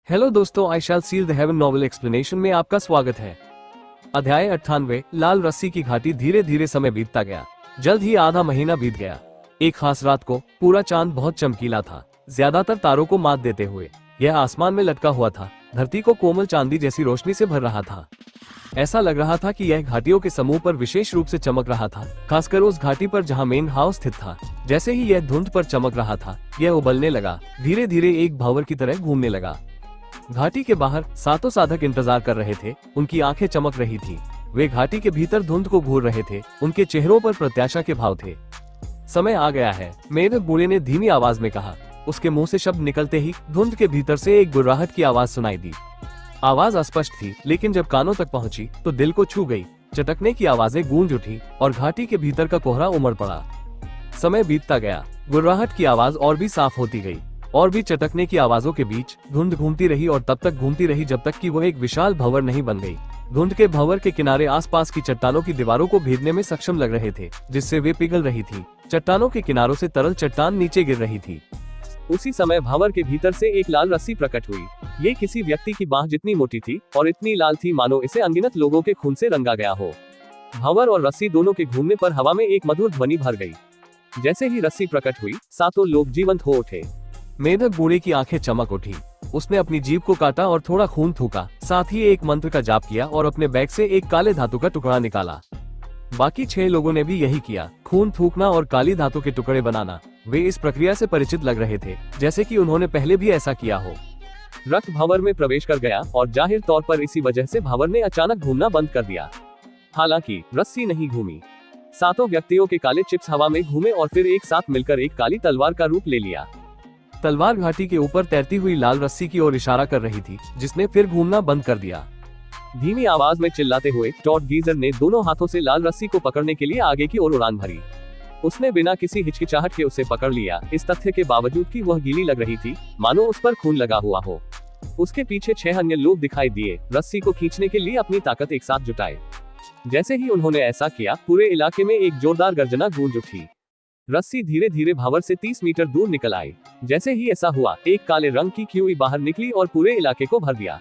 Hello दोस्तों, I shall seal the heaven novel explanation में आपका स्वागत है। अध्याय 98 लाल रस्सी की घाटी। धीरे धीरे समय बीतता गया। जल्द ही आधा महीना बीत गया। एक खास रात को पूरा चांद बहुत चमकीला था, ज्यादातर तारों को मात देते हुए। यह आसमान में लटका हुआ था, धरती को कोमल चांदी जैसी रोशनी से भर रहा था। ऐसा लग रहा था कि यह घाटियों के समूह पर विशेष रूप से चमक रहा था, खासकर उस घाटी पर जहां मेन हाउस स्थित था। जैसे ही यह धुंध पर चमक रहा था, यह उबलने लगा, धीरे धीरे एक भंवर की तरह घूमने लगा। घाटी के बाहर सातों साधक इंतजार कर रहे थे, उनकी आंखें चमक रही थी। वे घाटी के भीतर धुंध को घूर रहे थे, उनके चेहरों पर प्रत्याशा के भाव थे। समय आ गया है, मेढक बूढ़े ने धीमी आवाज में कहा। उसके मुंह से शब्द निकलते ही धुंध के भीतर से एक गुर्राहट की आवाज सुनाई दी। आवाज अस्पष्ट थी, लेकिन जब कानों तक पहुंची तो दिल को छू गई। चटकने की आवाजें गूंज उठी और घाटी के भीतर का कोहरा उमड़ पड़ा। समय बीतता गया, गुर्राहट की आवाज और भी साफ होती गई, और भी चटकने की आवाजों के बीच धुंध घूमती रही और तब तक घूमती रही जब तक कि वह एक विशाल भंवर नहीं बन गई। धुंध के भंवर के किनारे आसपास की चट्टानों की दीवारों को भेदने में सक्षम लग रहे थे, जिससे वे पिघल रही थी। चट्टानों के किनारों से तरल चट्टान नीचे गिर रही थी। उसी समय भंवर के भीतर से एक लाल रस्सी प्रकट हुई। ये किसी व्यक्ति की बाह जितनी मोटी थी और इतनी लाल थी मानो इसे अनगिनत लोगों के खून से रंगा गया हो। भंवर और रस्सी दोनों के घूमने पर हवा में एक मधुर ध्वनि भर गई। जैसे ही रस्सी प्रकट हुई, सातों लोग जीवंत हो उठे। मेढक बूढ़े की आंखें चमक उठी। उसने अपनी जीभ को काटा और थोड़ा खून थूका, साथ ही एक मंत्र का जाप किया और अपने बैग से एक काले धातु का टुकड़ा निकाला। बाकी 6 लोगों ने भी यही किया, खून थूकना और काली धातु के टुकड़े बनाना। वे इस प्रक्रिया से परिचित लग रहे थे, जैसे कि उन्होंने पहले भी ऐसा किया हो। रक्त भंवर में प्रवेश कर गया और जाहिर तौर पर इसी वजह से भंवर ने अचानक घूमना बंद कर दिया। हालांकि रस्सी नहीं घूमी। सातों व्यक्तियों के काले चिप्स हवा में घूमे और फिर एक साथ मिलकर एक काली तलवार का रूप ले लिया। तलवार घाटी के ऊपर तैरती हुई लाल रस्सी की ओर इशारा कर रही थी, जिसने फिर घूमना बंद कर दिया। धीमी आवाज में चिल्लाते हुए टॉड गीजर ने दोनों हाथों से लाल रस्सी को पकड़ने के लिए आगे की ओर उड़ान भरी। उसने बिना किसी हिचकिचाहट के उसे पकड़ लिया, इस तथ्य के बावजूद कि वह गीली लग रही थी, मानो उस पर खून लगा हुआ हो। उसके पीछे 6 अन्य लोग दिखाई दिए, रस्सी को खींचने के लिए अपनी ताकत एक साथ जुटाए। जैसे ही उन्होंने ऐसा किया, पूरे इलाके में एक जोरदार गर्जना गूंज उठी। रस्सी धीरे धीरे भंवर से 30 मीटर दूर निकल आई। जैसे ही ऐसा हुआ, एक काले रंग की क्यूई बाहर निकली और पूरे इलाके को भर दिया।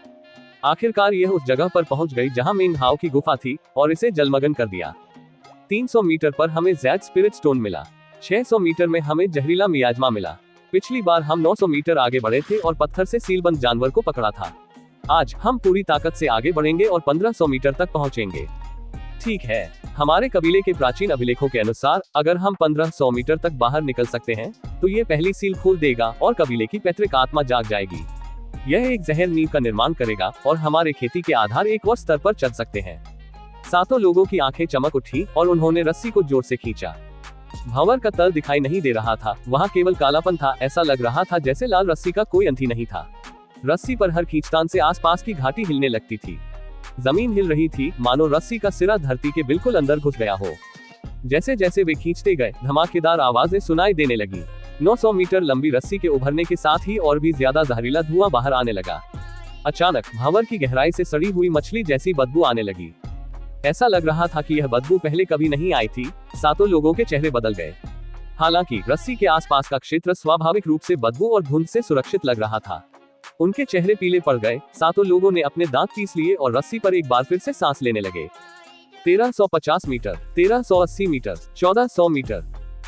आखिरकार यह उस जगह पर पहुंच गई जहां मेन हाउ की गुफा थी और इसे जलमग्न कर दिया। 300 मीटर पर हमें जैड स्पिरिट स्टोन मिला। 600 मीटर में हमें जहरीला मियाजमा मिला। पिछली बार हम 900 मीटर आगे बढ़े थे और पत्थर से सीलबंद जानवर को पकड़ा था। आज हम पूरी ताकत से आगे बढ़ेंगे और 1500 मीटर तक पहुंचेंगे। ठीक है, हमारे कबीले के प्राचीन अभिलेखों के अनुसार अगर हम 1500 मीटर तक बाहर निकल सकते हैं तो ये पहली सील खोल देगा और कबीले की पैतृक आत्मा जाग जाएगी। यह एक जहर नींव का निर्माण करेगा और हमारे खेती के आधार एक और स्तर पर चल सकते हैं। सातों लोगों की आंखें चमक उठी और उन्होंने रस्सी को जोर से खींचा। भंवर का तल दिखाई नहीं दे रहा था, वहाँ केवल कालापन था। ऐसा लग रहा था जैसे लाल रस्सी का कोई अंत ही नहीं था। रस्सी पर हर खींचतान से आसपास की घाटी हिलने लगती थी। जमीन हिल रही थी, मानो रस्सी का सिरा धरती के बिल्कुल अंदर घुस गया हो। जैसे जैसे वे खींचते गए, धमाकेदार आवाजें सुनाई देने लगी। 900 मीटर लंबी रस्सी के उभरने के साथ ही और भी ज्यादा जहरीला धुआं बाहर आने लगा। अचानक भंवर की गहराई से सड़ी हुई मछली जैसी बदबू आने लगी। ऐसा लग रहा था कि यह बदबू पहले कभी नहीं आई थी। सातों लोगों के चेहरे बदल गए। हालांकि रस्सी के आसपास का क्षेत्र स्वाभाविक रूप से बदबू और धुंध से सुरक्षित लग रहा था। उनके चेहरे पीले पड़ गए। सातों लोगों ने अपने दांत पीस लिए और रस्सी पर एक बार फिर से सांस लेने लगे। 1350 मीटर, 1380 मीटर, 1400 मीटर,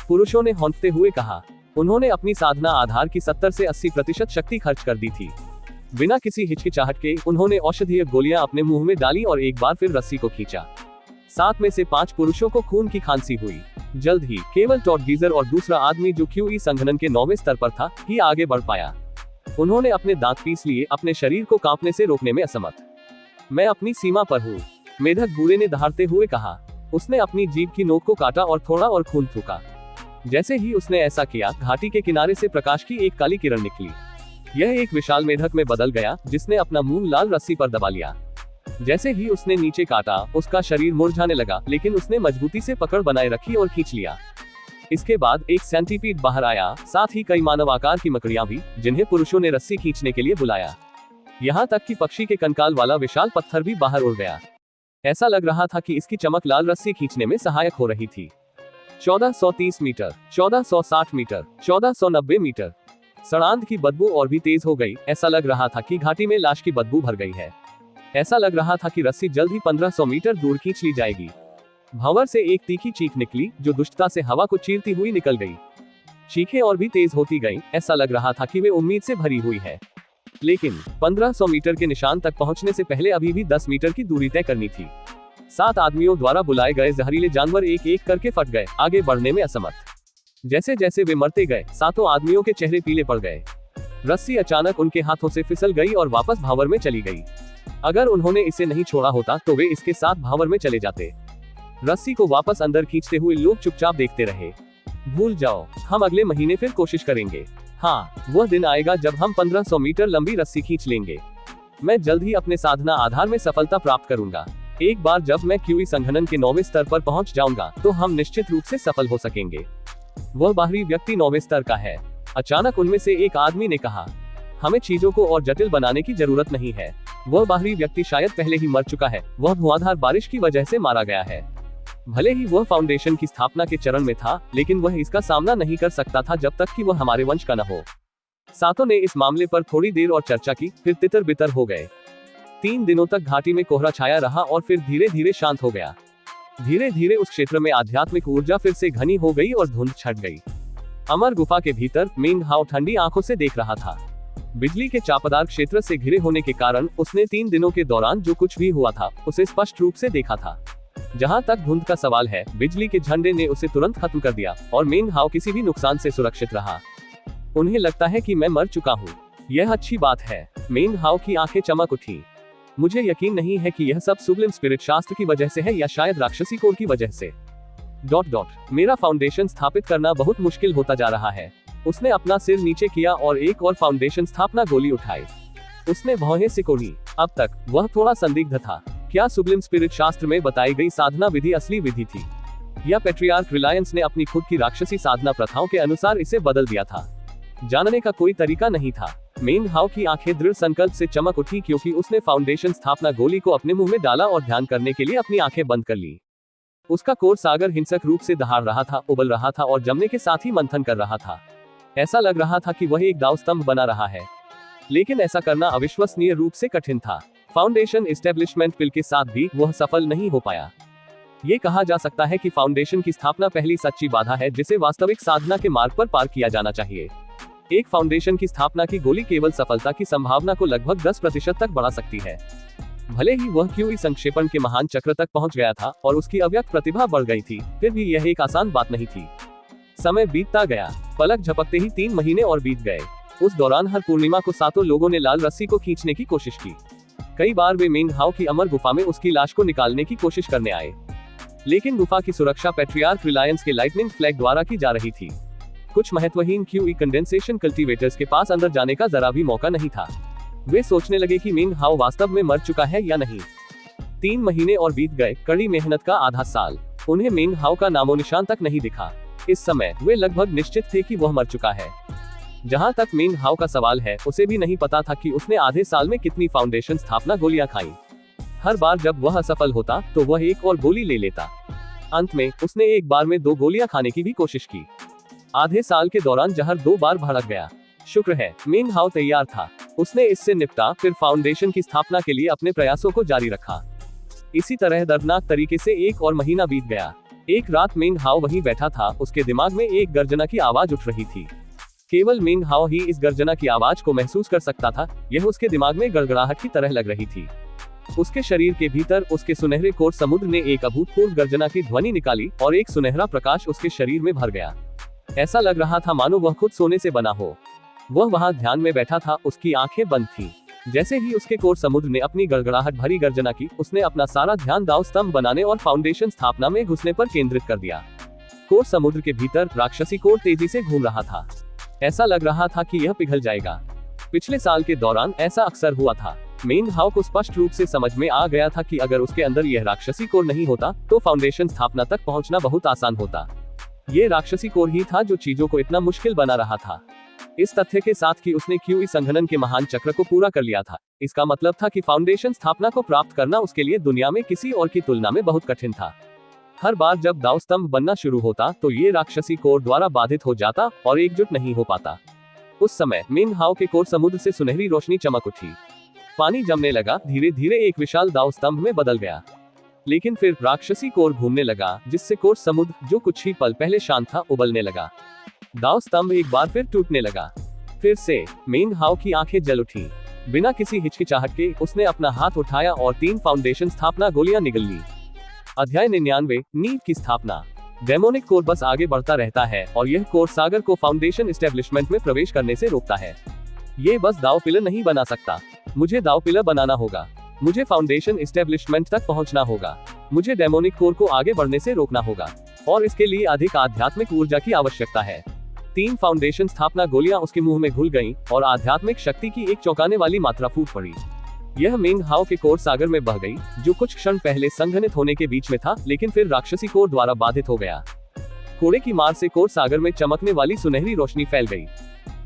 पुरुषों ने हौंकते हुए कहा। उन्होंने अपनी साधना आधार की 70 से 80% शक्ति खर्च कर दी थी। बिना किसी हिचकिचाहट के उन्होंने औषधीय गोलियां अपने मुंह में डाली और एक बार फिर रस्सी को खींचा। 7 में से 5 पुरुषों को खून की खांसी हुई। जल्द ही केवल टॉड गीजर और दूसरा आदमी जो क्यूई संघनन के 9वें स्तर पर था ही आगे बढ़ पाया। उन्होंने अपने दांत पीस लिए, अपने शरीर को कांपने से रोकने में असमर्थ। मैं अपनी सीमा पर हूँ, मेढक बूढ़े ने दहाड़ते हुए कहा। उसने अपनी जीभ की नोक को काटा और थोड़ा और खून थूका। जैसे ही उसने ऐसा किया, घाटी के किनारे से प्रकाश की एक काली किरण निकली। यह एक विशाल मेढक में बदल गया, जिसने अपना मुंह लाल रस्सी पर दबा लिया। जैसे ही उसने नीचे काटा, उसका शरीर मुरझाने लगा, लेकिन उसने मजबूती से पकड़ बनाए रखी और खींच लिया। इसके बाद एक सेंटीपीड बाहर आया, साथ ही कई मानव आकार की मकड़ियां भी, जिन्हें पुरुषों ने रस्सी खींचने के लिए बुलाया। यहाँ तक कि पक्षी के कंकाल वाला विशाल पत्थर भी बाहर उड़ गया। ऐसा लग रहा था कि इसकी चमक लाल रस्सी खींचने में सहायक हो रही थी। 1430 मीटर, 1460 मीटर, 1490 मीटर, सड़ांध की बदबू और भी तेज हो गई। ऐसा लग रहा था कि घाटी में लाश की बदबू भर गई है। ऐसा लग रहा था कि रस्सी जल्द ही 1500 मीटर दूर खींच ली जाएगी। भंवर से एक तीखी चीख निकली जो दुष्टता से हवा को चीरती हुई निकल गई। चीखें और भी तेज होती गईं। ऐसा लग रहा था कि वे उम्मीद से भरी हुई है। लेकिन 1500 मीटर के निशान तक पहुंचने से पहले अभी भी 10 मीटर की दूरी तय करनी थी। 7 आदमियों द्वारा बुलाए गए जहरीले जानवर एक एक करके फट गए, आगे बढ़ने में असमर्थ। जैसे जैसे वे मरते गए, 7 आदमियों के चेहरे पीले पड़ गए। रस्सी अचानक उनके हाथों से फिसल गई और वापस भावर में चली गई। अगर उन्होंने इसे नहीं छोड़ा होता तो वे इसके साथ भावर में चले जाते। रस्सी को वापस अंदर खींचते हुए लोग चुपचाप देखते रहे। भूल जाओ, हम अगले महीने फिर कोशिश करेंगे। हाँ, वह दिन आएगा जब हम 1500 मीटर लंबी रस्सी खींच लेंगे। मैं जल्द ही अपने साधना आधार में सफलता प्राप्त करूंगा। एक बार जब मैं क्यूई संघनन के 9वें स्तर पर पहुंच जाऊंगा तो हम निश्चित रूप से सफल हो सकेंगे। वह बाहरी व्यक्ति 9वें स्तर का है। अचानक उनमें से एक आदमी ने कहा, हमें चीजों को और जटिल बनाने की जरूरत नहीं है। वह बाहरी व्यक्ति शायद पहले ही मर चुका है। वह धुआंधार बारिश की वजह से मारा गया है। भले ही वह फाउंडेशन की स्थापना के चरण में था, लेकिन वह इसका सामना नहीं कर सकता था जब तक कि वह हमारे वंश का न हो। सातों ने इस मामले पर थोड़ी देर और चर्चा की, फिर तितर बितर हो गए। 3 दिनों तक घाटी में कोहरा छाया रहा और फिर धीरे धीरे शांत हो गया। धीरे धीरे उस क्षेत्र में आध्यात्मिक ऊर्जा फिर से घनी हो गई और धुंध छट गई। अमर गुफा के भीतर मिंग हाओ ठंडी आंखों से देख रहा था। बिजली के चापदार क्षेत्र से घिरे होने के कारण उसने 3 दिनों के दौरान जो कुछ भी हुआ था उसे स्पष्ट रूप से देखा था। जहां तक धुंध का सवाल है, बिजली के झंडे ने उसे तुरंत खत्म कर दिया और मिंग हाओ किसी भी नुकसान से सुरक्षित रहा। उन्हें लगता है कि मैं मर चुका हूँ। यह अच्छी बात है। मिंग हाओ की आंखें चमक उठी। मुझे यकीन नहीं है कि यह सब सुब्लिम स्पिरिट शास्त्र की वजह से है या शायद राक्षसी कोर की वजह से। ... मेरा फाउंडेशन स्थापित करना बहुत मुश्किल होता जा रहा है। उसने अपना सिर नीचे किया और एक और फाउंडेशन स्थापना गोली उठाई। उसने भौहें सिकोड़ी। अब तक वह थोड़ा संदिग्ध था। क्या सुब्लिम स्पिरिट शास्त्र में बताई गई साधना विधि असली विधि थी, या पेट्रियार्क रिलायंस ने अपनी खुद की राक्षसी साधना प्रथाओं के अनुसार इसे बदल दिया था? जानने का कोई तरीका नहीं था। मिंग हाओ की आंखें दृढ़ संकल्प से चमक उठी क्योंकि उसने फाउंडेशन स्थापना गोली को अपने मुंह में डाला और ध्यान करने के लिए अपनी आंखें बंद कर ली। उसका कोर सागर हिंसक रूप से दहाड़ रहा था, उबल रहा था और जमने के साथ ही मंथन कर रहा था। ऐसा लग रहा था कि वह एक दाव स्तंभ बना रहा है, लेकिन ऐसा करना अविश्वसनीय रूप से कठिन था। फाउंडेशन एस्टेब्लिशमेंट पिल के साथ भी वह सफल नहीं हो पाया। ये कहा जा सकता है कि फाउंडेशन की स्थापना पहली सच्ची बाधा है जिसे वास्तविक साधना के मार्ग पर पार किया जाना चाहिए। एक फाउंडेशन की स्थापना की गोली केवल सफलता की संभावना को लगभग 10% तक बढ़ा सकती है। भले ही वह क्यूई संक्षेपण के महान चक्र तक पहुंच गया था और उसकी अव्यक्त प्रतिभा बढ़ गई थी, फिर भी यह एक आसान बात नहीं थी। समय बीतता गया। पलक झपकते ही 3 महीने और बीत गए। उस दौरान हर पूर्णिमा को 7 लोगों ने लाल रस्सी को खींचने की कोशिश की। कई बार वे मिंग हाओ की अमर गुफा में उसकी लाश को निकालने की कोशिश करने आए, लेकिन गुफा की सुरक्षा पेट्रियार्क रिलायंस के लाइटनिंग फ्लैग द्वारा की जा रही थी। कुछ महत्वहीन क्यूई कंडेंसेशन कल्टीवेटर्स के पास अंदर जाने का जरा भी मौका नहीं था। वे सोचने लगे कि मिंग हाओ वास्तव में मर चुका है या नहीं। 3 महीने और बीत गए, कड़ी मेहनत का आधा साल। उन्हें मिंग हाओ का नामो निशान तक नहीं दिखा। इस समय वे लगभग निश्चित थे कि वह मर चुका है। जहां तक मिंग हाओ का सवाल है, उसे भी नहीं पता था कि उसने आधे साल में कितनी फाउंडेशन स्थापना गोलियां खाई। हर बार जब वह असफल होता तो वह एक और गोली ले लेता। अंत में उसने एक बार में 2 गोलियां खाने की भी कोशिश की। आधे साल के दौरान जहर 2 बार भड़क गया। शुक्र है मिंग हाओ तैयार था। उसने इससे निपटा, फिर फाउंडेशन की स्थापना के लिए अपने प्रयासों को जारी रखा। इसी तरह दर्दनाक तरीके से 1 और महीना बीत गया। एक रात मिंग हाओ वहीं बैठा था। उसके दिमाग में एक गर्जना की आवाज उठ रही थी। केवल मिंग हाओ ही इस गर्जना की आवाज को महसूस कर सकता था। यह उसके दिमाग में गड़गड़ाहट की तरह लग रही थी। उसके शरीर के भीतर उसके सुनहरे कोर समुद्र ने एक अभूतपूर्व गर्जना की ध्वनि निकाली और एक सुनहरा प्रकाश उसके शरीर में भर गया। ऐसा लग रहा था मानो वह खुद सोने से बना हो। वह वहां ध्यान में बैठा था, उसकी आंखें बंद थीं। जैसे ही उसके कोर समुद्र ने अपनी गड़गड़ाहट भरी गर्जना की, उसने अपना सारा ध्यान दाव स्तंभ बनाने और फाउंडेशन स्थापना में घुसने पर केंद्रित कर दिया। कोर समुद्र के भीतर राक्षसी कोर तेजी से घूम रहा था। ऐसा लग रहा था कि यह पिघल जाएगा। पिछले साल के दौरान ऐसा अक्सर हुआ था। मिंग हाओ को स्पष्ट रूप से समझ में आ गया था कि अगर उसके अंदर यह राक्षसी कोर नहीं होता तो फाउंडेशन स्थापना तक पहुंचना बहुत आसान होता। ये राक्षसी कोर ही था जो चीजों को इतना मुश्किल बना रहा था। इस तथ्य के साथ कि उसने क्यूई संघनन के महान चक्र को पूरा कर लिया था, इसका मतलब था कि फाउंडेशन स्थापना को प्राप्त करना उसके लिए दुनिया में किसी और की तुलना में बहुत कठिन था। हर बार जब दाव स्तंभ बनना शुरू होता तो ये राक्षसी कोर द्वारा बाधित हो जाता और एकजुट नहीं हो पाता। उस समय मिंग हाओ के कोर समुद्र से सुनहरी रोशनी चमक उठी। पानी जमने लगा, धीरे धीरे एक विशाल दाव स्तंभ में बदल गया। लेकिन फिर राक्षसी कोर घूमने लगा, जिससे कोर समुद्र, जो कुछ ही पल पहले शांत था, उबलने लगा। दाव स्तंभ एक बार फिर टूटने लगा। फिर से मिंग हाओ की आंखें जल उठी। बिना किसी हिचकिचाहट के उसने अपना हाथ उठाया और 3 फाउंडेशन स्थापना गोलियां निगल ली। अध्याय 99, नींव की स्थापना। डेमोनिक कोर बस आगे बढ़ता रहता है और यह कोर सागर को फाउंडेशन एस्टेब्लिशमेंट में प्रवेश करने से रोकता है। ये बस दाव पिलर नहीं बना सकता, मुझे दाव पिलर बनाना होगा। मुझे फाउंडेशन एस्टेब्लिशमेंट तक पहुंचना होगा। मुझे डेमोनिक कोर को आगे बढ़ने से रोकना होगा और इसके लिए अधिक आध्यात्मिक ऊर्जा की आवश्यकता है। 3 फाउंडेशन स्थापना गोलियां उसके मुंह में घुल गईं और आध्यात्मिक शक्ति की एक चौंकाने वाली मात्रा फूट पड़ी। यह मिंग हाओ के कोर सागर में बह गई, जो कुछ क्षण पहले संघनित होने के बीच में था, लेकिन फिर राक्षसी कोर द्वारा बाधित हो गया। कोड़े की मार से कोर सागर में चमकने वाली सुनहरी रोशनी फैल गई।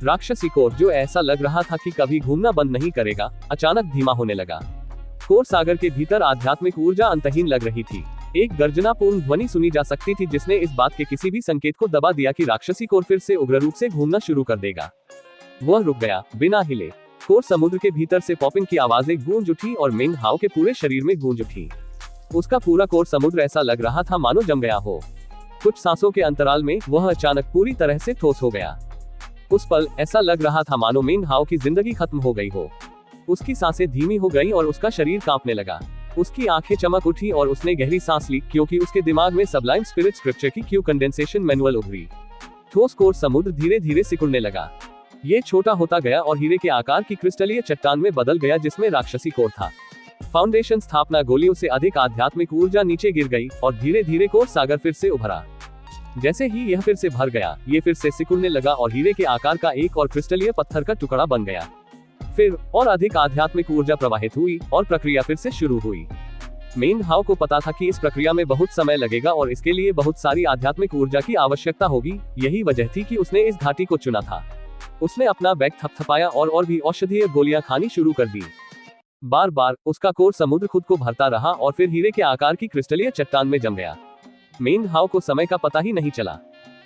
राक्षसी कोर, जो ऐसा लग रहा था कि कभी घूमना बंद नहीं करेगा, अचानक धीमा होने लगा। कोर सागर के भीतर आध्यात्मिक ऊर्जा अंतहीन लग रही थी। एक गर्जनापूर्ण ध्वनि सुनी जा सकती थी, जिसने इस बात के किसी भी संकेत को दबा दिया कि राक्षसी कोर फिर से उग्र रूप से घूमना शुरू कर देगा। वह रुक गया, बिना हिले। कोर समुद्र के भीतर से पॉपिंग की आवाजें गूंज उठी और मिंग हाओ के पूरे शरीर में गूंज उठी। उसका पूरा कोर समुद्र ऐसा लग रहा था मानो जम गया हो। कुछ सांसों के अंतराल में वह अचानक पूरी तरह से ठोस हो गया। उस पल ऐसा लग रहा था मानो मिंग हाओ की जिंदगी खत्म हो गई हो। उसकी सांसें धीमी हो गईं और उसका शरीर कांपने लगा। उसकी आंखें चमक उठी और उसने गहरी सांस ली, क्योंकि उसके दिमाग में सबलाइम स्पिरिट स्क्रिप्चर की क्यू कंडेंसेशन मैनुअल उभरी। ठोस कोर समुद्र धीरे धीरे सिकुड़ने लगा। ये छोटा होता गया और हीरे के आकार की क्रिस्टलीय चट्टान में बदल गया, जिसमें राक्षसी कोर था। फाउंडेशन स्थापना गोलियों से अधिक आध्यात्मिक ऊर्जा नीचे गिर गई और धीरे धीरे कोर सागर फिर से उभरा। जैसे ही यह फिर से भर गया, ये फिर से सिकुड़ने लगा और हीरे के आकार का एक और क्रिस्टलीय पत्थर का टुकड़ा बन गया। फिर और अधिक आध्यात्मिक ऊर्जा प्रवाहित हुई और प्रक्रिया फिर से शुरू हुई। मिंग हाओ को पता था कि इस प्रक्रिया में बहुत समय लगेगा और इसके लिए बहुत सारी आध्यात्मिक ऊर्जा की आवश्यकता होगी। यही वजह थी कि उसने इस घाटी को चुना था। उसने अपना बैग थपथपाया और भी औषधीय गोलियां खानी शुरू कर दी। बार बार उसका कोर समुद्र खुद को भरता रहा और फिर हीरे के आकार की क्रिस्टलीय चट्टान में जम गया। मिंग हाओ को समय का पता ही नहीं चला।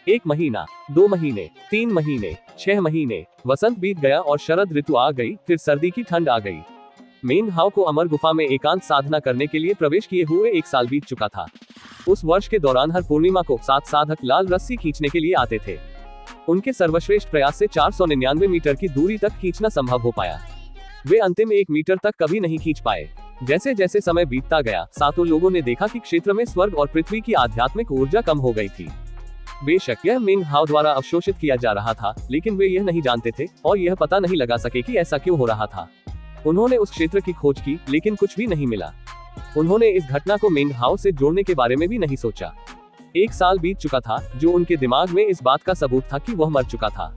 1 महीना, 2 महीने, 3 महीने, 6 महीने, वसंत बीत गया और शरद ऋतु आ गई, फिर सर्दी की ठंड आ गई। मिंग हाओ को अमर गुफा में एकांत साधना करने के लिए प्रवेश किए हुए 1 साल बीत चुका था। उस वर्ष के दौरान हर पूर्णिमा को 7 साधक लाल रस्सी खींचने के लिए आते थे। उनके सर्वश्रेष्ठ प्रयास से 499 मीटर की दूरी तक खींचना संभव हो पाया। वे अंतिम 1 मीटर तक कभी नहीं खींच पाए। जैसे जैसे समय बीतता गया, सातों लोगों ने देखा कि क्षेत्र में स्वर्ग और पृथ्वी की आध्यात्मिक ऊर्जा कम हो गई थी। बेशक यह मिंग हाओ द्वारा अवशोषित किया जा रहा था, लेकिन वे यह नहीं जानते थे और यह पता नहीं लगा सके कि ऐसा क्यों हो रहा था। उन्होंने उस क्षेत्र की खोज की, लेकिन कुछ भी नहीं मिला। उन्होंने इस घटना को मिंग हाओ से जोड़ने के बारे में भी नहीं सोचा। 1 साल बीत चुका था, जो उनके दिमाग में इस बात का सबूत था कि वह मर चुका था।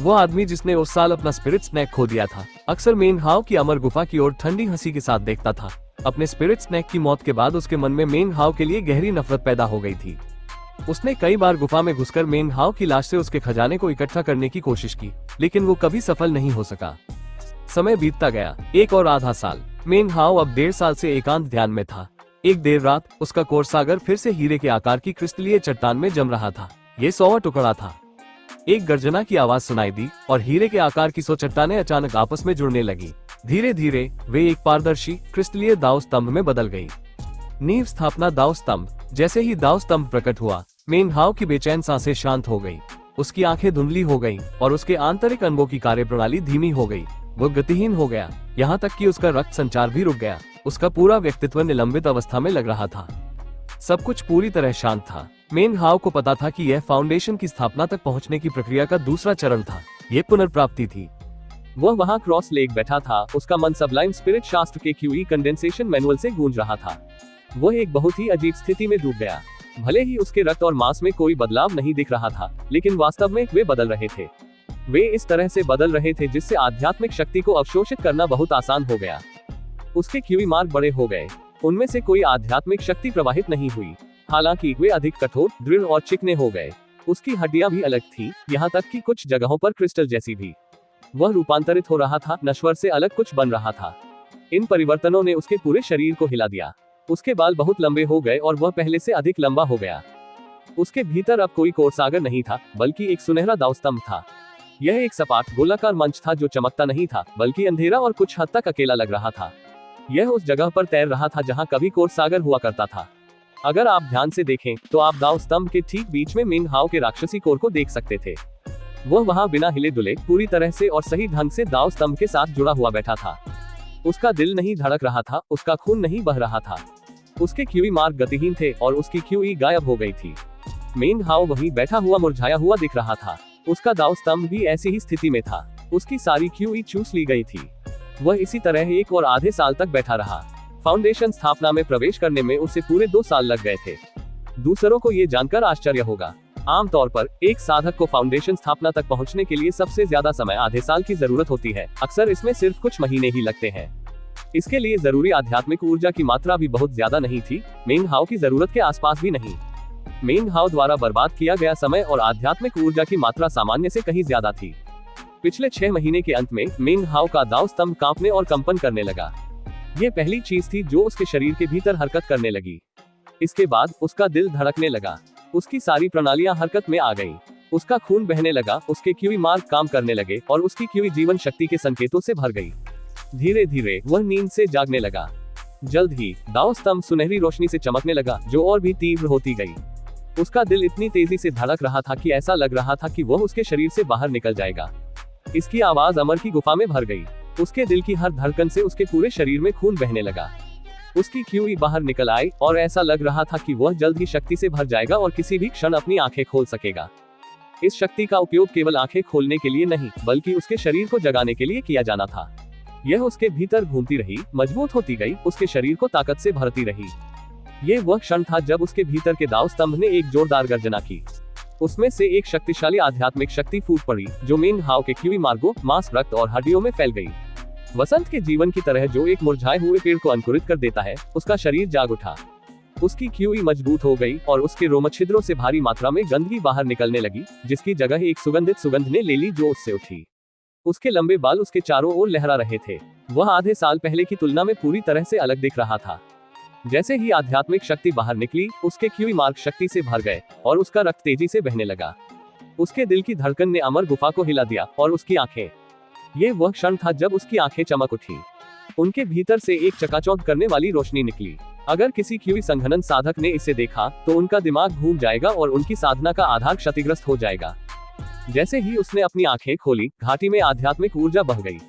वो आदमी जिसने उस साल अपना स्पिरिट स्नैक खो दिया था, अक्सर मिंग हाओ की अमर गुफा की ओर ठंडी हंसी के साथ देखता था। अपने स्पिरिट स्नैक की मौत के बाद उसके मन में मिंग हाओ के लिए गहरी नफरत पैदा हो गई थी। उसने कई बार गुफा में घुसकर मिंग हाओ की लाश से उसके खजाने को इकट्ठा करने की कोशिश की, लेकिन वो कभी सफल नहीं हो सका। समय बीतता गया, 1 और आधा साल। मिंग हाओ अब 1.5 साल से एकांत ध्यान में था। एक देर रात उसका कोर सागर फिर से हीरे के आकार की क्रिस्टलीय चट्टान में जम रहा था। ये 100वां टुकड़ा था। एक गर्जना की आवाज सुनाई दी और हीरे के आकार की 100 चट्टानें अचानक आपस में जुड़ने लगी। धीरे धीरे वे एक पारदर्शी क्रिस्टलीय दाव स्तंभ में बदल गई। नींव स्थापना दाव स्तंभ। जैसे ही दाव स्तंभ प्रकट हुआ, मिंग हाओ की बेचैन सांसें शांत हो गई। उसकी आंखें धुंधली हो गईं और उसके आंतरिक अंगों की कार्यप्रणाली धीमी हो गई। वो गतिहीन हो गया, यहाँ तक कि उसका रक्त संचार भी रुक गया। उसका पूरा व्यक्तित्व निलंबित अवस्था में लग रहा था। सब कुछ पूरी तरह शांत था। मिंग हाओ को पता था कि यह फाउंडेशन की स्थापना तक पहुंचने की प्रक्रिया का दूसरा चरण था। ये पुनर्प्राप्ति थी। वह वहां क्रॉस लेग बैठा था। उसका मन सबलाइम स्पिरिट शास्त्र के क्यूई कंडेंसेशन मैनुअल से गूंज रहा था। वह एक बहुत ही अजीब स्थिति में डूब गया। भले ही उसके रक्त और मांस में कोई बदलाव नहीं दिख रहा था, लेकिन वास्तव में वे बदल रहे थे। वे इस तरह से बदल रहे थे जिससे आध्यात्मिक शक्ति को अवशोषित करना बहुत आसान हो गया। उसके क्यूई मार्ग बड़े हो गए। उनमें से कोई आध्यात्मिक शक्ति प्रवाहित नहीं हुई। हालांकि वे अधिक कठोर, दृढ़ और चिकने हो गए। उसकी हड्डियां भी अलग थी, यहाँ तक कि कुछ जगहों पर क्रिस्टल जैसी भी। वह रूपांतरित हो रहा था, नश्वर से अलग कुछ बन रहा था। इन परिवर्तनों ने उसके पूरे शरीर को हिला दिया। उसके बाल बहुत लंबे हो गए और वह पहले से अधिक लंबा हो गया। उसके भीतर अब कोई कोर सागर नहीं था, बल्कि एक सुनहरा दाव स्तंभ था। यह एक सपाट गोलाकार मंच था जो चमकता नहीं था, बल्कि अंधेरा और कुछ हद तक अकेला लग रहा था। यह उस जगह पर तैर रहा था जहां कभी कोर सागर हुआ करता था। अगर आप ध्यान से देखें तो आप दाव स्तंभ के ठीक बीच में मिंग हाओ के राक्षसी कोर को देख सकते थे। वह वहां बिना हिले डुले पूरी तरह से और सही ढंग से दाव स्तंभ के साथ जुड़ा हुआ बैठा था। उसका दिल नहीं धड़क रहा था, उसका खून नहीं बह रहा था, उसके क्यूई मार्ग गतिहीन थे और उसकी क्यूई गायब हो गई थी। मिंग हाओ वहीं बैठा हुआ मुरझाया हुआ दिख रहा था। उसका दाव स्तंभ भी ऐसी ही स्थिति में था। उसकी सारी क्यूई चूस ली गई थी। वह इसी तरह 1 और आधे साल तक बैठा रहा। फाउंडेशन स्थापना में प्रवेश करने में उसे पूरे 2 साल लग गए थे। दूसरों को ये जानकर आश्चर्य होगा, आमतौर पर एक साधक को फाउंडेशन स्थापना तक पहुंचने के लिए सबसे ज्यादा समय आधे साल की जरूरत होती है। अक्सर इसमें सिर्फ कुछ महीने ही लगते हैं। इसके लिए जरूरी आध्यात्मिक ऊर्जा की मात्रा भी बहुत ज्यादा नहीं थी, मिंग हाओ की जरूरत के आसपास भी नहीं। मिंग हाओ द्वारा बर्बाद किया गया समय और आध्यात्मिक ऊर्जा की मात्रा सामान्य से कहीं ज्यादा थी। पिछले 6 महीने के अंत में मिंग हाओ का दाव स्तंभ कांपने और कंपन करने लगा। ये पहली चीज थी जो उसके शरीर के भीतर हरकत करने लगी। इसके बाद उसका दिल धड़कने लगा, उसकी सारी प्रणालियां हरकत में आ गईं। उसका खून बहने लगा, उसके क्यूई मार्ग काम करने लगे और उसकी क्यूई जीवन शक्ति के संकेतों से भर गई। धीरे धीरे वह नींद से जागने लगा। जल्द ही दाव स्तंभ सुनहरी रोशनी से चमकने लगा, जो और भी तीव्र होती गई। उसका दिल इतनी तेजी से धड़क रहा था कि ऐसा लग रहा था कि वह उसके शरीर से बाहर निकल जाएगा। इसकी आवाज अमर की गुफा में भर गई। उसके दिल की हर धड़कन से उसके पूरे शरीर में खून बहने लगा। उसकी क्यूई बाहर निकल आई और ऐसा लग रहा था कि वह जल्द ही शक्ति से भर जाएगा और किसी भी क्षण अपनी आंखें खोल सकेगा। इस शक्ति का उपयोग केवल आंखें खोलने के लिए नहीं, बल्कि उसके शरीर को जगाने के लिए किया जाना था। यह उसके भीतर घूमती रही, मजबूत होती गई, उसके शरीर को ताकत से भरती रही। ये वह क्षण था जब उसके भीतर के दाव स्तंभ ने एक जोरदार गर्जना की। उसमें से एक शक्तिशाली आध्यात्मिक शक्ति फूट पड़ी, जो मिंग हाओ के क्यूई मार्गों, मांस, रक्त और हड्डियों में फैल गई। वसंत के जीवन की तरह जो एक मुरझाए हुए पेड़ को अंकुरित कर देता है, उसका शरीर जाग उठा। उसकी क्यूई मजबूत हो गई और उसके रोमछिद्रों से भारी मात्रा में गंदगी बाहर निकलने लगी, जिसकी जगह एक सुगंधित सुगंध ने ले ली जो उससे उठी। उसके लंबे बाल उसके चारों ओर लहरा रहे थे। वह आधे साल पहले की तुलना में पूरी तरह से अलग दिख रहा था। जैसे ही आध्यात्मिक शक्ति बाहर निकली, उसके क्यूई मार्ग शक्ति से भर गए और उसका रक्त तेजी से बहने लगा। उसके दिल की धड़कन ने अमर गुफा को हिला दिया और उसकी आंखें, ये वह क्षण था जब उसकी आंखें चमक उठी। उनके भीतर से एक चकाचौंध करने वाली रोशनी निकली। अगर किसी क्यूई संघनन साधक ने इसे देखा तो उनका दिमाग घूम जाएगा और उनकी साधना का आधार क्षतिग्रस्त हो जाएगा। जैसे ही उसने अपनी आंखें खोली, घाटी में आध्यात्मिक ऊर्जा बह गई।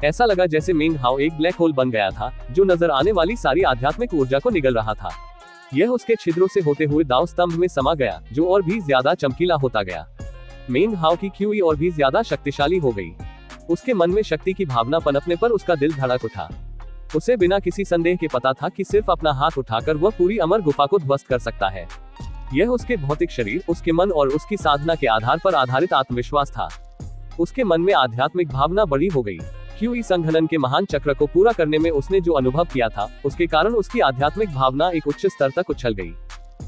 ऐसा लगा जैसे मिंग हाओ एक ब्लैक होल बन गया था, जो नजर आने वाली सारी आध्यात्मिक ऊर्जा को निगल रहा था। यह उसके छिद्रों से होते हुए दाव स्तंभ में समा गया, जो और भी ज्यादा चमकीला होता गया। मिंग हाओ की क्यूई और भी ज्यादा शक्तिशाली हो गई। उसके मन में शक्ति की भावना पनपने पर उसका दिल धड़क उठा। उसे बिना किसी संदेह के पता था कि सिर्फ अपना हाथ उठाकर वह पूरी अमर गुफा को ध्वस्त कर सकता है। यह उसके भौतिक शरीर, उसके मन और उसकी साधना के आधार पर आधारित आत्मविश्वास था। उसके मन में आध्यात्मिक भावना बड़ी हो गई। क्यूई संघनन के महान चक्र को पूरा करने में उसने जो अनुभव किया था, उसके कारण उसकी आध्यात्मिक भावना एक उच्च स्तर तक उछल गई।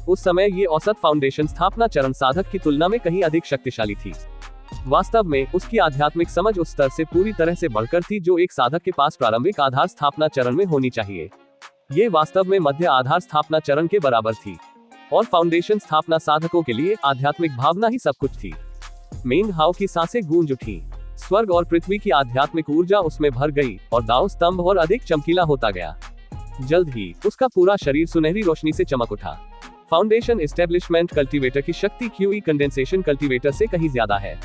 उस समय ये औसत फाउंडेशन स्थापना चरण साधक की तुलना में कहीं अधिक शक्तिशाली थी। वास्तव में उसकी आध्यात्मिक समझ उस स्तर से पूरी तरह से बढ़कर थी जो एक साधक के पास प्रारंभिक आधार स्थापना चरण में होनी चाहिए। ये वास्तव में मध्य आधार स्थापना चरण के बराबर थी और फाउंडेशन स्थापना साधकों के लिए आध्यात्मिक भावना ही सब कुछ थी। मिंग हाओ की सांसें गूंज उठी। स्वर्ग और पृथ्वी की आध्यात्मिक ऊर्जा उसमें भर गई और दाव स्तंभ और अधिक चमकीला होता गया। जल्द ही उसका पूरा शरीर सुनहरी रोशनी से चमक उठा। फाउंडेशन एस्टेब्लिशमेंट कल्टीवेटर की शक्ति क्यूई कंडेंसेशन कल्टीवेटर से कहीं ज्यादा है।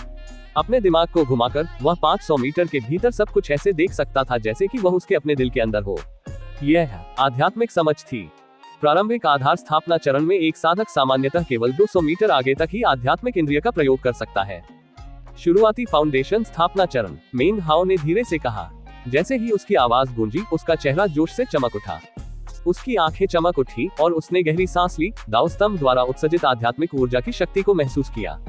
अपने दिमाग को घुमाकर वह 500 मीटर के भीतर सब कुछ ऐसे देख सकता था जैसे कि वह उसके अपने दिल के अंदर हो। यह आध्यात्मिक समझ थी। प्रारंभिक आधार स्थापना चरण में एक साधक सामान्यतः केवल 200 मीटर आगे तक ही आध्यात्मिक इंद्रिय का प्रयोग कर सकता है। शुरुआती फाउंडेशन स्थापना चरण, मिंग हाओ ने धीरे से कहा। जैसे ही उसकी आवाज गूंजी, उसका चेहरा जोश से चमक उठा। उसकी आंखें चमक उठी और उसने गहरी सांस ली, दाव स्तंभ द्वारा उत्सर्जित आध्यात्मिक ऊर्जा की शक्ति को महसूस किया।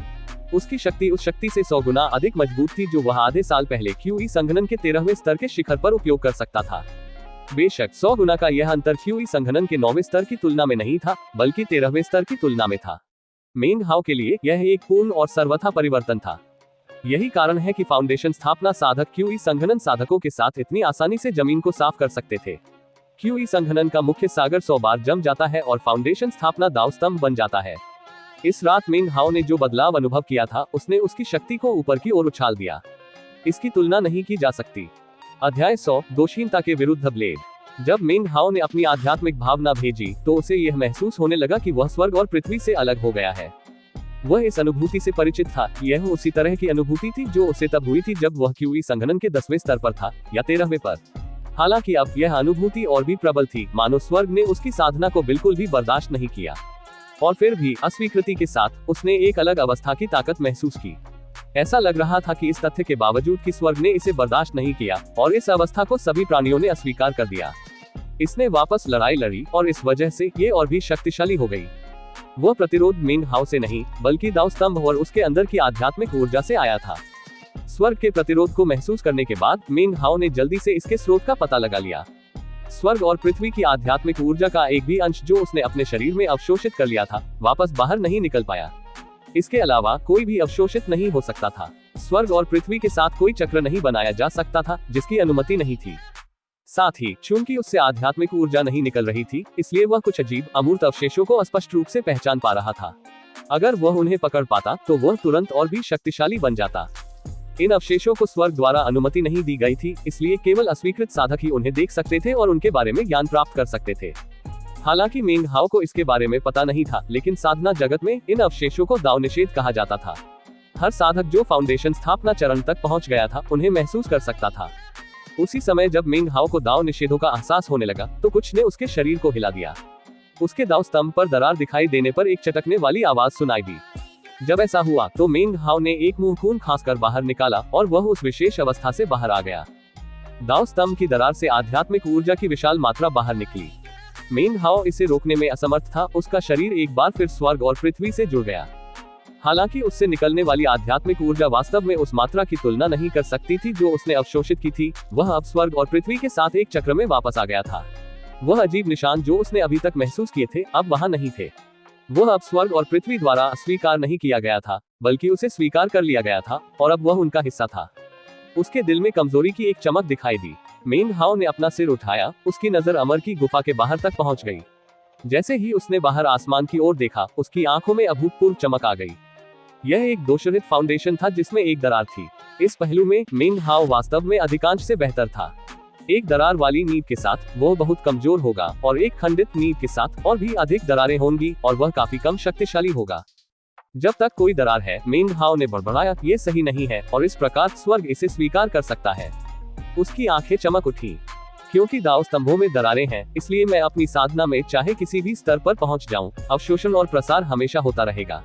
उसकी शक्ति उस शक्ति से 100 गुना अधिक मजबूत थी जो वह आधे साल पहले क्यूई संघनन के 13वें स्तर के शिखर पर उपयोग कर सकता था। बेशक 100 गुना का यह अंतर क्यूई संघनन के 9वें स्तर की तुलना में नहीं था, बल्कि 13वें स्तर की तुलना में था। मिंग हाओ के लिए यह एक पूर्ण और सर्वथा परिवर्तन था। यही कारण है कि फाउंडेशन स्थापना साधक क्यूई संघनन साधकों के साथ इतनी आसानी से जमीन को साफ कर सकते थे। क्यूई संघनन का मुख्य सागर 100 बार जम जाता है और फाउंडेशन स्थापना दाव स्तंभ बन जाता है। इस रात मिंग हाओ ने जो बदलाव अनुभव किया था उसने उसकी शक्ति को ऊपर की ओर उछाल दिया। इसकी तुलना नहीं की जा सकती। अध्याय 100 दोषहीनता के विरुद्ध ब्लेड। जब मिंग हाओ ने अपनी आध्यात्मिक भावना भेजी तो उसे यह महसूस होने लगा कि वह स्वर्ग और पृथ्वी से अलग हो गया है। वह इस अनुभूति से परिचित था। यह उसी तरह की अनुभूति थी जो उसे तब हुई थी जब वह क्यूई संघनन के 10वें स्तर पर था या 13वें पर। हालांकि अब यह अनुभूति और भी प्रबल थी, मानो स्वर्ग ने उसकी साधना को बिल्कुल भी बर्दाश्त नहीं किया। और फिर भी अस्वीकृति के साथ उसने एक अलग अवस्था की ताकत महसूस की। ऐसा लग रहा था कि इस तथ्य के बावजूद कि स्वर्ग ने इसे बर्दाश्त नहीं किया और इस अवस्था को सभी प्राणियों ने अस्वीकार कर दिया, इसने वापस लड़ाई लड़ी और इस वजह से ये और भी शक्तिशाली हो गई। वह प्रतिरोध मिंग हाओ से नहीं बल्कि दाओ स्तंभ और उसके अंदर की आध्यात्मिक ऊर्जा से आया था। स्वर्ग के प्रतिरोध को महसूस करने के बाद मिंग हाओ ने जल्दी से इसके स्रोत का पता लगा लिया। स्वर्ग और पृथ्वी की आध्यात्मिक ऊर्जा का एक भी अंश जो उसने अपने शरीर में अवशोषित कर लिया था वापस बाहर नहीं निकल पाया। इसके अलावा कोई भी अवशोषित नहीं हो सकता था। स्वर्ग और पृथ्वी के साथ कोई चक्र नहीं बनाया जा सकता था जिसकी अनुमति नहीं थी। साथ ही चूंकि उससे आध्यात्मिक ऊर्जा नहीं निकल रही थी, इसलिए वह कुछ अजीब अमूर्त अवशेषों को स्पष्ट रूप से पहचान पा रहा था। अगर वह उन्हें पकड़ पाता तो वह तुरंत और भी शक्तिशाली बन जाता। इन अवशेषों को स्वर्ग द्वारा अनुमति नहीं दी गई थी, इसलिए केवल अस्वीकृत साधक ही उन्हें देख सकते थे और उनके बारे में ज्ञान प्राप्त कर सकते थे। हालांकि मिंग हाओ को इसके बारे में पता नहीं था, लेकिन साधना जगत में इन अवशेषों को दाव निषेध कहा जाता था। हर साधक जो फाउंडेशन स्थापना चरण तक पहुंच गया था उन्हें महसूस कर सकता था। उसी समय जब मिंग हाओ को दाव निषेधों का एहसास होने लगा तो कुछ ने उसके शरीर को हिला दिया। उसके दाव स्तंभ पर दरार दिखाई देने पर एक चटकने वाली आवाज सुनाई दी। जब ऐसा हुआ तो मिंग हाओ ने एक मुंह खून खांसकर बाहर निकाला और वह उस विशेष अवस्था से बाहर आ गया। दाव स्तंभ की दरार से आध्यात्मिक ऊर्जा की विशाल मात्रा बाहर निकली। मिंग हाओ इसे रोकने में असमर्थ था। उसका शरीर एक बार फिर स्वर्ग और पृथ्वी से जुड़ गया। हालांकि उससे निकलने वाली आध्यात्मिक ऊर्जा वास्तव में उस मात्रा की तुलना नहीं कर सकती थी जो उसने अवशोषित की थी। वह अब स्वर्ग और पृथ्वी के साथ एक चक्र में वापस आ गया था। वह अजीब निशान जो उसने अभी तक महसूस किए थे अब वहां नहीं थे। वह अब स्वर्ग और पृथ्वी द्वारा अस्वीकार नहीं किया गया था, बल्कि उसे स्वीकार कर लिया गया था और अब वह उनका हिस्सा था। उसके दिल में कमजोरी की एक चमक दिखाई दी। मिंग हाओ ने अपना सिर उठाया। उसकी नजर अमर की गुफा के बाहर तक पहुंच गई। जैसे ही उसने बाहर आसमान की ओर देखा, उसकी आंखों में अभूतपूर्व चमक आ गई। यह एक दोषरहित फाउंडेशन था जिसमें एक दरार थी। इस पहलू में मिंग हाओ वास्तव में अधिकांश से बेहतर था। एक दरार वाली नींव के साथ वह बहुत कमजोर होगा और एक खंडित नींव के साथ और भी अधिक दरारें होंगी और वह काफी कम शक्तिशाली होगा। जब तक कोई दरार है, मिंग हाओ ने बड़बड़ाया, ये सही नहीं है और इस प्रकार स्वर्ग इसे स्वीकार कर सकता है। उसकी आंखें चमक उठी। क्योंकि दाव स्तंभों में दरारें हैं, इसलिए मैं अपनी साधना में चाहे किसी भी स्तर पर पहुंच जाऊं, अवशोषण और प्रसार हमेशा होता रहेगा।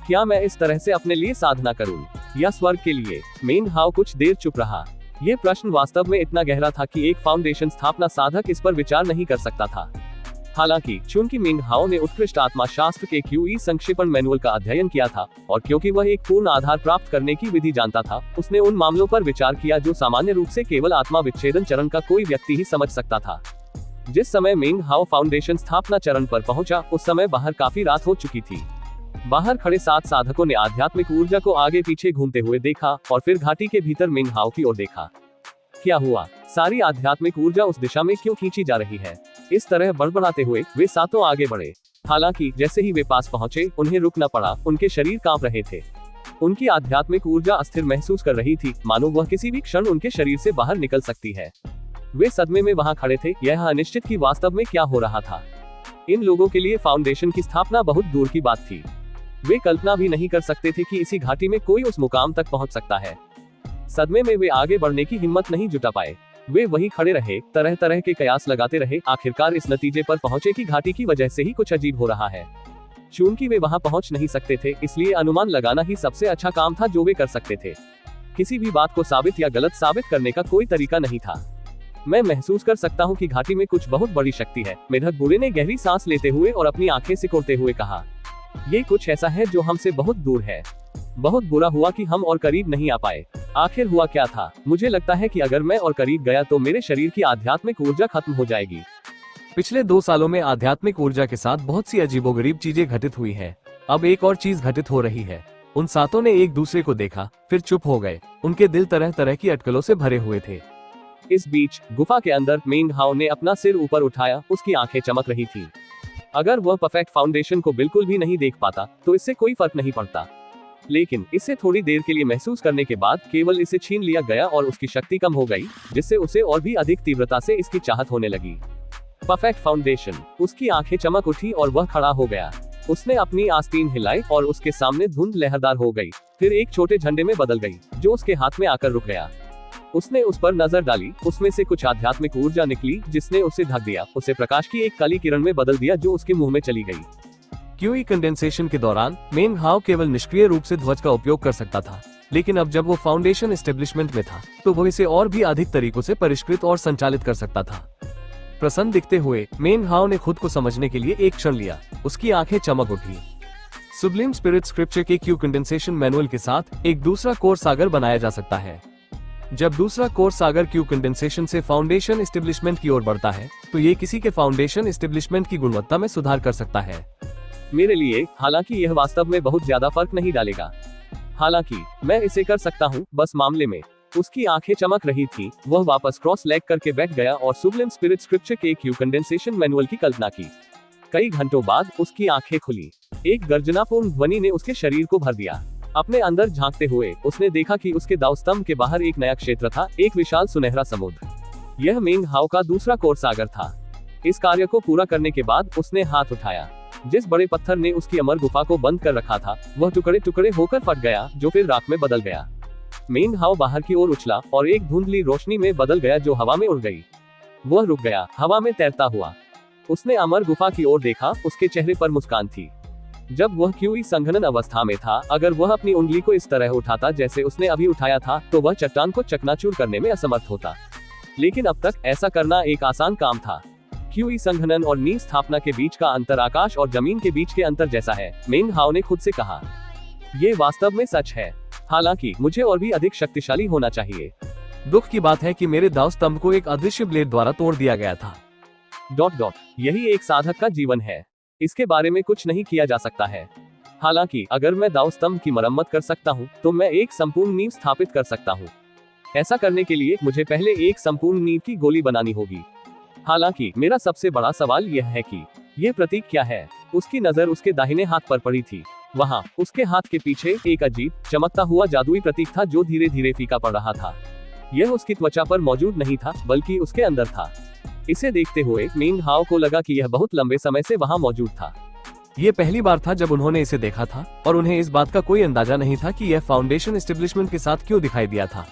क्या मैं इस तरह से अपने लिए साधना करूं या स्वर्ग के लिए? मिंग हाओ कुछ देर चुप रहा। ये प्रश्न वास्तव में इतना गहरा था कि एक फाउंडेशन स्थापना साधक इस पर विचार नहीं कर सकता था। हालांकि चूंकि मिंग हाओ ने उत्कृष्ट आत्मा शास्त्र के क्यूई संक्षेपण मैनुअल का अध्ययन किया था और क्योंकि वह एक पूर्ण आधार प्राप्त करने की विधि जानता था, उसने उन मामलों पर विचार किया जो सामान्य रूप से केवल आत्मा विच्छेदन चरण का कोई व्यक्ति ही समझ सकता था। जिस समय मिंग हाओ फाउंडेशन स्थापना चरण पर पहुंचा, उस समय बाहर काफी रात हो चुकी थी। बाहर खड़े 7 साधकों ने आध्यात्मिक ऊर्जा को आगे पीछे घूमते हुए देखा और फिर घाटी के भीतर मिंग हाओ की ओर देखा। क्या हुआ? सारी आध्यात्मिक ऊर्जा उस दिशा में क्यों खींची जा रही है? इस तरह बड़बड़ाते हुए वे सातों आगे बढ़े। हालांकि जैसे ही वे पास पहुंचे, उन्हें रुकना पड़ा। उनके शरीर कांप रहे थे। उनकी आध्यात्मिक ऊर्जा अस्थिर महसूस कर रही थी, मानो वह किसी भी क्षण उनके शरीर से बाहर निकल सकती है। वे सदमे में वहां खड़े थे, यह अनिश्चित कि वास्तव में क्या हो रहा था। इन लोगों के लिए फाउंडेशन की स्थापना बहुत दूर की बात थी। वे कल्पना भी नहीं कर सकते थे कि इसी घाटी में कोई उस मुकाम तक पहुंच सकता है। सदमे में वे आगे बढ़ने की हिम्मत नहीं जुटा पाए। वे वहीं खड़े रहे, तरह तरह के कयास लगाते रहे। आखिरकार इस नतीजे पर पहुंचे कि घाटी की वजह से ही कुछ अजीब हो रहा है। चूंकि वे वहां पहुंच नहीं सकते थे, इसलिए अनुमान लगाना ही सबसे अच्छा काम था जो वे कर सकते थे। किसी भी बात को साबित या गलत साबित करने का कोई तरीका नहीं था। मैं महसूस कर सकता हूँ कि घाटी में कुछ बहुत बड़ी शक्ति है, मेढक बूढ़े ने गहरी सांस लेते हुए और अपनी आंखें सिकोड़ते हुए कहा। ये कुछ ऐसा है जो हमसे बहुत दूर है। बहुत बुरा हुआ कि हम और करीब नहीं आ पाए। आखिर हुआ क्या था? मुझे लगता है कि अगर मैं और करीब गया तो मेरे शरीर की आध्यात्मिक ऊर्जा खत्म हो जाएगी। पिछले 2 सालों में आध्यात्मिक ऊर्जा के साथ बहुत सी अजीबोगरीब चीजें घटित हुई हैं। अब एक और चीज घटित हो रही है। उन सातों ने एक दूसरे को देखा, फिर चुप हो गए। उनके दिल तरह तरह की अटकलों से भरे हुए थे। इस बीच गुफा के अंदर मिंग हाओ ने अपना सिर ऊपर उठाया। उसकी आंखें चमक रही थी। अगर वह परफेक्ट फाउंडेशन को बिल्कुल भी नहीं देख पाता तो इससे कोई फर्क नहीं पड़ता, लेकिन इसे थोड़ी देर के लिए महसूस करने के बाद केवल इसे छीन लिया गया और उसकी शक्ति कम हो गई, जिससे उसे और भी अधिक तीव्रता से इसकी चाहत होने लगी। Perfect foundation. उसकी आंखें चमक उठी और वह खड़ा हो गया। उसने अपनी आस्तीन हिलाई और उसके सामने धुंध लहरदार हो गई, फिर एक छोटे झंडे में बदल गई, जो उसके हाथ में आकर रुक गया। उसने उस पर नजर डाली, उसमें से कुछ आध्यात्मिक ऊर्जा निकली जिसने उसे ढक दिया, उसे प्रकाश की एक काली किरण में बदल दिया जो उसके मुंह में चली गई। क्यूई कंडेंसेशन के दौरान मेंग हाओ केवल निष्क्रिय रूप से ध्वज का उपयोग कर सकता था, लेकिन अब जब वो फाउंडेशन एस्टेब्लिशमेंट में था तो वो इसे और भी अधिक तरीकों से परिष्कृत और संचालित कर सकता था। प्रसन्न दिखते हुए मेंग हाओ ने खुद को समझने के लिए एक क्षण लिया। उसकी आंखें चमक उठी। सुब्लिम स्पिरिट स्क्रिप्चर के क्यू कंडेंसेशन मैनुअल के साथ एक दूसरा कोर सागर बनाया जा सकता है। जब दूसरा कोर सागर क्यू कंडेंसेशन से फाउंडेशन एस्टेब्लिशमेंट की ओर बढ़ता है तो ये किसी के फाउंडेशन एस्टेब्लिशमेंट की गुणवत्ता में सुधार कर सकता है। मेरे लिए हालांकि यह वास्तव में बहुत ज्यादा फर्क नहीं डालेगा। हालांकि मैं इसे कर सकता हूँ, बस मामले में। उसकी आंखें चमक रही थी। वह वापस क्रॉस लेग करके बैठ गया और सुब्लिम स्पिरिट स्क्रिप्चर के क्यू कंडेंसेशन मैनुअल की कल्पना की। कई घंटों बाद उसकी आंखें खुली। एक गर्जनापूर्ण ध्वनि ने उसके शरीर को भर दिया। अपने अंदर झांकते हुए उसने देखा कि उसके दाव स्तंभ के बाहर एक नया क्षेत्र था, एक विशाल सुनहरा समुद्र। यह मेंग हाओ का दूसरा कोर सागर था। इस कार्य को पूरा करने के बाद उसने हाथ उठाया। जिस बड़े पत्थर ने उसकी अमर गुफा को बंद कर रखा था वह टुकड़े टुकड़े होकर फट गया, जो फिर राख में बदल गया। मेंग हाओ बाहर की ओर उछला और एक धुंधली रोशनी में बदल गया जो हवा में उड़ गई। वह रुक गया, हवा में तैरता हुआ। उसने अमर गुफा की ओर देखा, उसके चेहरे पर मुस्कान थी। जब वह क्यूई संघनन अवस्था में था, अगर वह अपनी उंगली को इस तरह उठाता जैसे उसने अभी उठाया था तो वह चट्टान को चकनाचूर करने में असमर्थ होता। लेकिन अब तक ऐसा करना एक आसान काम था। क्यूई संघनन और नींव स्थापना के बीच का अंतर आकाश और जमीन के बीच के अंतर जैसा है, मेंग हाओ ने खुद से कहा। ये वास्तव में सच है। हालांकि मुझे और भी अधिक शक्तिशाली होना चाहिए। दुख की बात है कि मेरे दाव स्तंभ को एक अदृश्य ब्लेड द्वारा तोड़ दिया गया था। ... यही एक साधक का जीवन है। इसके बारे में कुछ नहीं किया जा सकता है। हालांकि अगर मैं दाव स्तंभ की मरम्मत कर सकता हूँ तो मैं एक संपूर्ण नींव स्थापित कर सकता हूँ। ऐसा करने के लिए मुझे पहले एक संपूर्ण नींव की गोली बनानी होगी। हालांकि मेरा सबसे बड़ा सवाल यह है कि यह प्रतीक क्या है। उसकी नजर उसके दाहिने हाथ पर पड़ी थी। वहां उसके हाथ के पीछे एक अजीब चमकता हुआ जादुई प्रतीक था जो धीरे धीरे फीका पड़ रहा था। यह उसकी त्वचा पर मौजूद नहीं था बल्कि उसके अंदर था। इसे देखते हुए मेंग हाओ को लगा कि यह बहुत लंबे समय से वहां मौजूद था। ये पहली बार था जब उन्होंने इसे देखा था और उन्हें इस बात का कोई अंदाजा नहीं था कि यह फाउंडेशन एस्टेब्लिशमेंट के साथ क्यों दिखाई दिया था।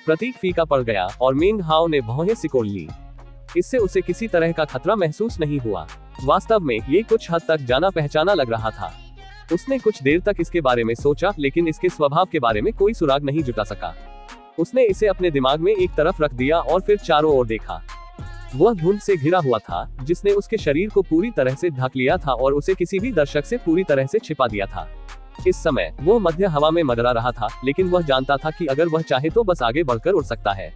प्रतीक फीका पड़ गया और मेंग हाओ ने भौहें सिकोड़ ली। इससे उसे किसी तरह का खतरा महसूस नहीं हुआ। वास्तव में ये कुछ हद तक जाना पहचाना लग रहा था। उसने कुछ देर तक इसके बारे में सोचा, लेकिन इसके स्वभाव के बारे में कोई सुराग नहीं जुटा सका। उसने इसे अपने दिमाग में एक तरफ रख दिया और फिर चारों ओर देखा। वह धुंध से घिरा हुआ था जिसने उसके शरीर को पूरी तरह से ढक लिया था और उसे किसी भी दर्शक से पूरी तरह से छिपा दिया था। इस समय वह मध्य हवा में मंडरा रहा था, लेकिन वह जानता था कि अगर वह चाहे तो बस आगे बढ़कर उड़ सकता है।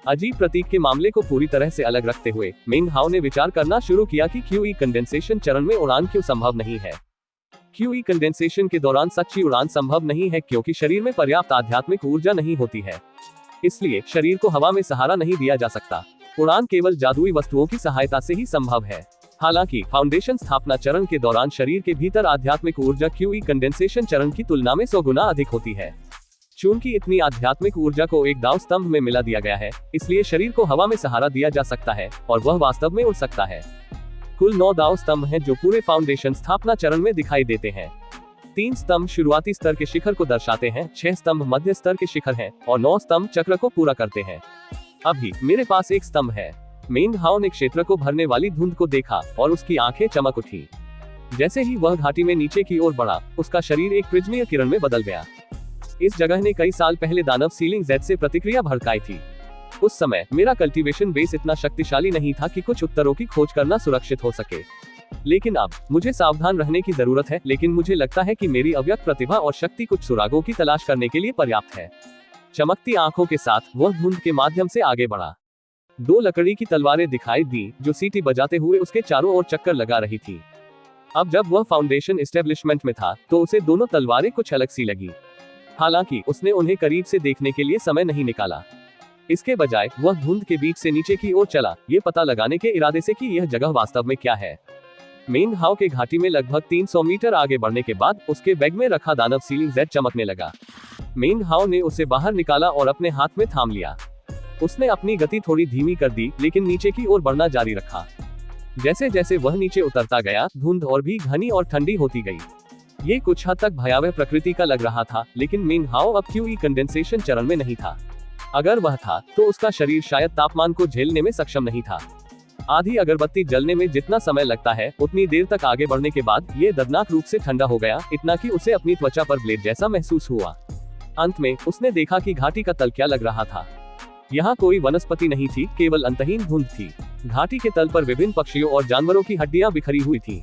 अजीब प्रतीक के मामले को पूरी तरह से अलग रखते हुए मेंग हाओ ने विचार करना शुरू किया कि क्यूई कंडेंसेशन चरण में उड़ान क्यों संभव नहीं है। क्यूई कंडेंसेशन के दौरान सच्ची उड़ान संभव नहीं है क्योंकि शरीर में पर्याप्त आध्यात्मिक ऊर्जा नहीं होती है। इसलिए शरीर को हवा में सहारा नहीं दिया जा सकता। उड़ान केवल जादुई वस्तुओं की सहायता से ही संभव है। हालांकि फाउंडेशन स्थापना चरण के दौरान शरीर के भीतर आध्यात्मिक ऊर्जा क्यूई कंडेंसेशन चरण की तुलना में 100 गुना अधिक होती है। चूंकि इतनी आध्यात्मिक ऊर्जा को एक दाव स्तंभ में मिला दिया गया है, इसलिए शरीर को हवा में सहारा दिया जा सकता है और वह वास्तव में उड़ सकता है। कुल 9 दाव स्तंभ हैं जो पूरे फाउंडेशन स्थापना चरण में दिखाई देते हैं। 3 स्तंभ शुरुआती स्तर के शिखर को दर्शाते हैं, 6 स्तंभ मध्य स्तर के शिखर हैं और 9 स्तंभ चक्र को पूरा करते हैं। अभी मेरे पास एक स्तंभ है। मेंग हाओ ने क्षेत्र को भरने वाली धुंध को देखा और उसकी आंखें चमक उठी। जैसे ही वह घाटी में नीचे की ओर बढ़ा, उसका शरीर एक प्रिज्मीय किरण में बदल गया। इस जगह ने कई साल पहले दानव सीलिंग जेड से प्रतिक्रिया भड़काई थी। उस समय मेरा कल्टीवेशन बेस इतना शक्तिशाली नहीं था कि कुछ उत्तरों की खोज करना सुरक्षित हो सके। लेकिन अब मुझे सावधान रहने की जरूरत है, लेकिन मुझे लगता है कि मेरी अव्यक्त प्रतिभा और शक्ति कुछ सुरागों की तलाश करने के लिए पर्याप्त है। चमकती आंखों के साथ वह धुंध के माध्यम से आगे बढ़ा। 2 लकड़ी की तलवारें दिखाई दी जो सीटी बजाते हुए उसके चारों ओर चक्कर लगा रही थी। अब जब वह फाउंडेशन एस्टेब्लिशमेंट में था तो उसे दोनों तलवारें कुछ अलग सी लगी। हालांकि उसने उन्हें करीब से देखने के लिए समय नहीं निकाला। इसके बजाय वह धुंध के बीच से नीचे की ओर चला, ये पता लगाने के इरादे से कि यह जगह वास्तव में क्या है। मेंग हाओ के घाटी में लगभग 300 मीटर आगे बढ़ने के बाद उसके बैग में रखा दानव सीलिंग जेड चमकने लगा। मेंग हाओ ने उसे बाहर निकाला और अपने हाथ में थाम लिया। उसने अपनी गति थोड़ी धीमी कर दी, लेकिन नीचे की ओर बढ़ना जारी रखा। जैसे जैसे वह नीचे उतरता गया, धुंध और भी घनी और ठंडी होती गई। ये कुछ हद तक भयावह प्रकृति का लग रहा था, लेकिन मेंग हाओ अब क्यूई कंडेंसेशन चरण में नहीं था। अगर वह था, तो उसका शरीर शायद तापमान को झेलने में सक्षम नहीं था। आधी अगरबत्ती जलने में जितना समय लगता है, उतनी देर तक आगे बढ़ने के बाद ये दर्दनाक रूप से ठंडा हो गया, इतना कि उसे अपनी त्वचा पर ब्लेड जैसा महसूस हुआ। अंत में उसने देखा कि घाटी का तल क्या लग रहा था। यहाँ कोई वनस्पति नहीं थी, केवल अंतहीन धुंध थी। घाटी के तल पर विभिन्न पक्षियों और जानवरों की हड्डियां बिखरी हुई थी।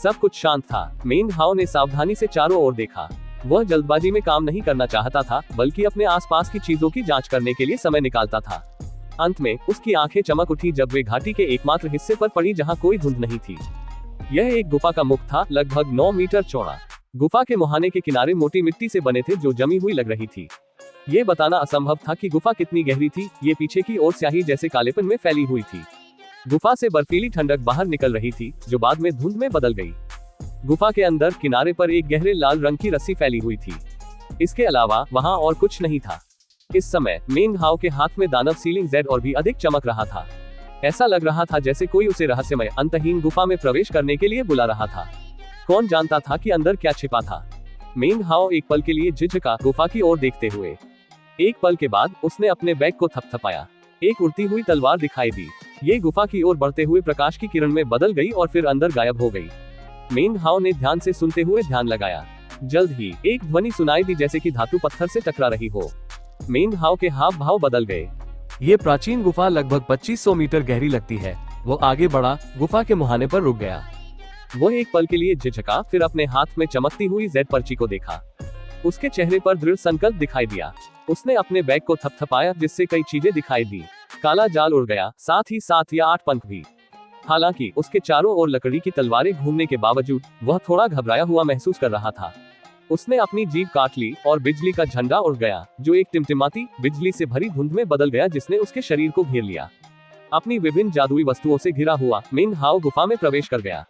सब कुछ शांत था। मेंग हाओ ने सावधानी से चारों ओर देखा। वह जल्दबाजी में काम नहीं करना चाहता था, बल्कि अपने आसपास की चीजों की जांच करने के लिए समय निकालता था। अंत में उसकी आंखें चमक उठी जब वे घाटी के एकमात्र हिस्से पर पड़ी जहां कोई धुंध नहीं थी। यह एक गुफा का मुख था, लगभग 9 मीटर चौड़ा। गुफा के मुहाने के किनारे मोटी मिट्टी से बने थे, जो जमी हुई लग रही थी। ये बताना असंभव था कि गुफा कितनी गहरी थी। ये पीछे की ओर स्याही जैसे कालेपन में फैली हुई थी। गुफा से बर्फीली ठंडक बाहर निकल रही थी, जो बाद में धुंध में बदल गई। गुफा के अंदर किनारे पर एक गहरे लाल रंग की रस्सी फैली हुई थी। इसके अलावा वहां और कुछ नहीं था। इस समय मेंग हाओ के हाथ में दानव सीलिंग जेड और भी अधिक चमक रहा था। ऐसा लग रहा था जैसे कोई उसे रहस्यमय अंतहीन गुफा में प्रवेश करने के लिए बुला रहा था। कौन जानता था कि अंदर क्या छिपा था। मेंग हाओ एक पल के लिए झिझका, गुफा की ओर देखते हुए। एक पल के बाद उसने अपने बैग को थपथपाया। एक उड़ती हुई तलवार दिखाई दी। ये गुफा की ओर बढ़ते हुए प्रकाश की किरण में बदल गई और फिर अंदर गायब हो गई। मेंग हाओ ने ध्यान से सुनते हुए ध्यान लगाया। जल्द ही एक ध्वनि सुनाई दी, जैसे कि धातु पत्थर से टकरा रही हो। मेंग हाओ के हाव भाव बदल गए। ये प्राचीन गुफा लगभग 2500 मीटर गहरी लगती है। वो आगे बढ़ा, गुफा के मुहाने पर रुक गया। वो एक पल के लिए झिझका, फिर अपने हाथ में चमकती हुई जेड पर्ची को देखा। उसके चेहरे पर दृढ़ संकल्प दिखाई दिया। उसने अपने बैग को थपथपाया, जिससे कई चीजें दिखाई दी। काला जाल उड़ गया, साथ ही 7 या 8 पंख भी। हालांकि उसके चारों ओर लकड़ी की तलवारें घूमने के बावजूद वह थोड़ा घबराया हुआ महसूस कर रहा था। उसने अपनी जीभ काट ली और बिजली का झंडा उड़ गया, जो एक टिमटिमाती बिजली से भरी धुंध में बदल गया, जिसने उसके शरीर को घेर लिया। अपनी विभिन्न जादुई वस्तुओं से घिरा हुआ मेंग हाओ गुफा में प्रवेश कर गया।